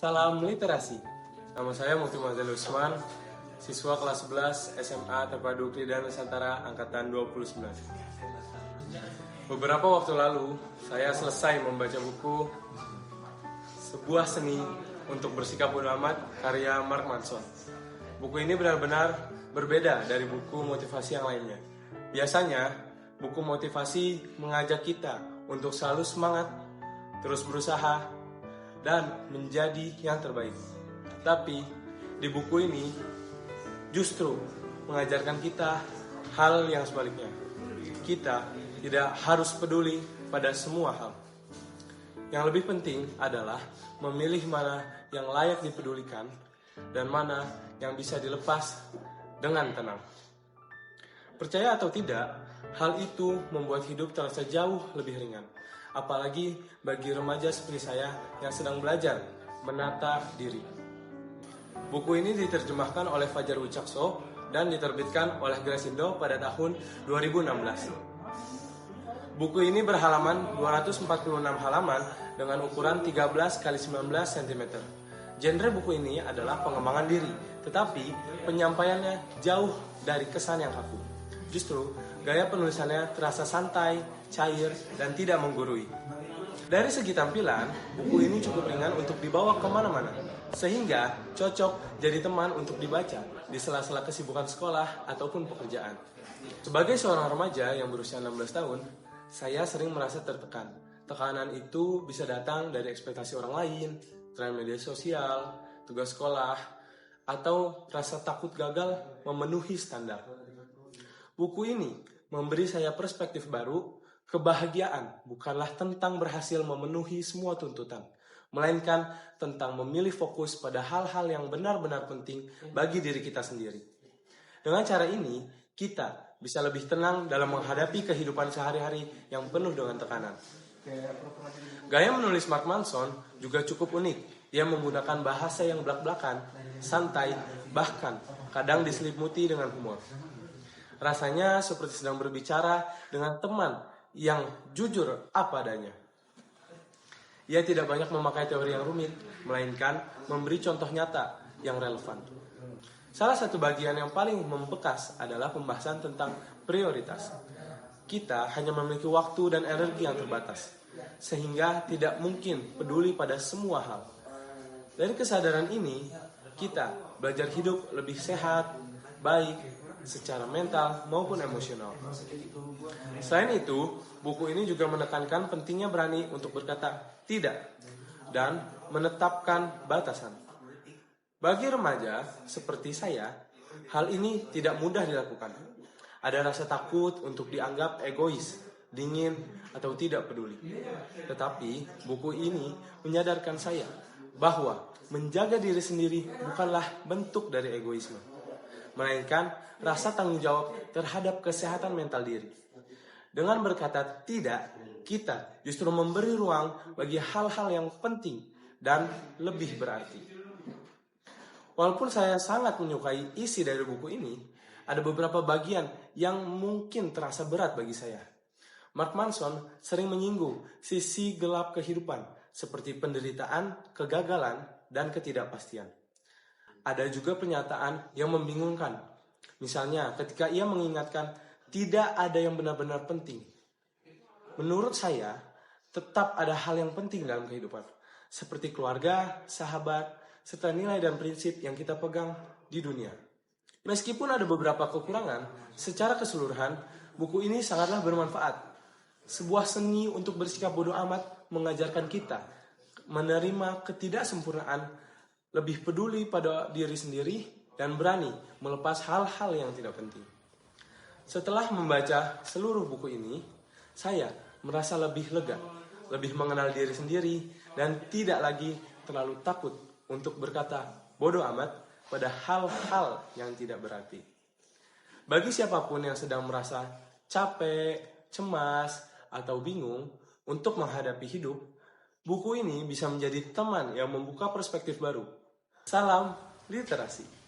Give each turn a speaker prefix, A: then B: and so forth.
A: Salam literasi. Nama saya Mufti Mazal Usman, siswa kelas 11 SMA Terpadu Kridan Nusantara angkatan 29. Beberapa waktu lalu, saya selesai membaca buku Sebuah Seni untuk Bersikap Bodo Amat karya Mark Manson. Buku ini benar-benar berbeda dari buku motivasi yang lainnya. Biasanya, buku motivasi mengajak kita untuk selalu semangat, terus berusaha, dan menjadi yang terbaik. Tapi di buku ini justru mengajarkan kita hal yang sebaliknya. Kita tidak harus peduli pada semua hal. Yang lebih penting adalah memilih mana yang layak dipedulikan dan mana yang bisa dilepas dengan tenang. Percaya atau tidak, hal itu membuat hidup terasa jauh lebih ringan. Apalagi bagi remaja seperti saya yang sedang belajar menata diri. Buku ini diterjemahkan oleh Fajar Wicakso dan diterbitkan oleh Grasindo pada tahun 2016. Buku ini berhalaman 246 halaman dengan ukuran 13 x 19 cm. Genre buku ini adalah pengembangan diri, tetapi penyampaiannya jauh dari kesan yang kaku. Justru, gaya penulisannya terasa santai, cair, dan tidak menggurui. Dari segi tampilan, buku ini cukup ringan untuk dibawa kemana-mana, sehingga cocok jadi teman untuk dibaca di sela-sela kesibukan sekolah ataupun pekerjaan. Sebagai seorang remaja yang berusia 16 tahun, saya sering merasa tertekan. Tekanan itu bisa datang dari ekspektasi orang lain, tren media sosial, tugas sekolah, atau rasa takut gagal memenuhi standar. Buku ini memberi saya perspektif baru. Kebahagiaan bukanlah tentang berhasil memenuhi semua tuntutan, melainkan tentang memilih fokus pada hal-hal yang benar-benar penting bagi diri kita sendiri. Dengan cara ini, kita bisa lebih tenang dalam menghadapi kehidupan sehari-hari yang penuh dengan tekanan. Gaya menulis Mark Manson juga cukup unik. Ia menggunakan bahasa yang blak-blakan, santai, bahkan kadang diselimuti dengan humor. Rasanya seperti sedang berbicara dengan teman yang jujur apa adanya. Ia tidak banyak memakai teori yang rumit, melainkan memberi contoh nyata yang relevan. Salah satu bagian yang paling membekas adalah pembahasan tentang prioritas. Kita hanya memiliki waktu dan energi yang terbatas, sehingga tidak mungkin peduli pada semua hal. Dari kesadaran ini, kita belajar hidup lebih sehat, baik, secara mental maupun emosional. Selain itu, buku ini juga menekankan pentingnya berani untuk berkata tidak dan menetapkan batasan. Bagi remaja seperti saya, hal ini tidak mudah dilakukan. Ada rasa takut untuk dianggap egois, dingin, atau tidak peduli. Tetapi buku ini menyadarkan saya bahwa menjaga diri sendiri bukanlah bentuk dari egoisme, melainkan rasa tanggung jawab terhadap kesehatan mental diri. Dengan berkata tidak, kita justru memberi ruang bagi hal-hal yang penting dan lebih berarti. Walaupun saya sangat menyukai isi dari buku ini, ada beberapa bagian yang mungkin terasa berat bagi saya. Mark Manson sering menyinggung sisi gelap kehidupan seperti penderitaan, kegagalan, dan ketidakpastian. Ada juga pernyataan yang membingungkan. Misalnya ketika ia mengingatkan tidak ada yang benar-benar penting. Menurut saya, tetap ada hal yang penting dalam kehidupan. Seperti keluarga, sahabat, serta nilai dan prinsip yang kita pegang di dunia. Meskipun ada beberapa kekurangan, secara keseluruhan, buku ini sangatlah bermanfaat. Sebuah seni untuk bersikap bodo amat mengajarkan kita menerima ketidaksempurnaan, lebih peduli pada diri sendiri, dan berani melepas hal-hal yang tidak penting. Setelah membaca seluruh buku ini, saya merasa lebih lega, lebih mengenal diri sendiri, dan tidak lagi terlalu takut untuk berkata bodoh amat pada hal-hal yang tidak berarti. Bagi siapapun yang sedang merasa capek, cemas, atau bingung untuk menghadapi hidup, buku ini bisa menjadi teman yang membuka perspektif baru. Salam literasi.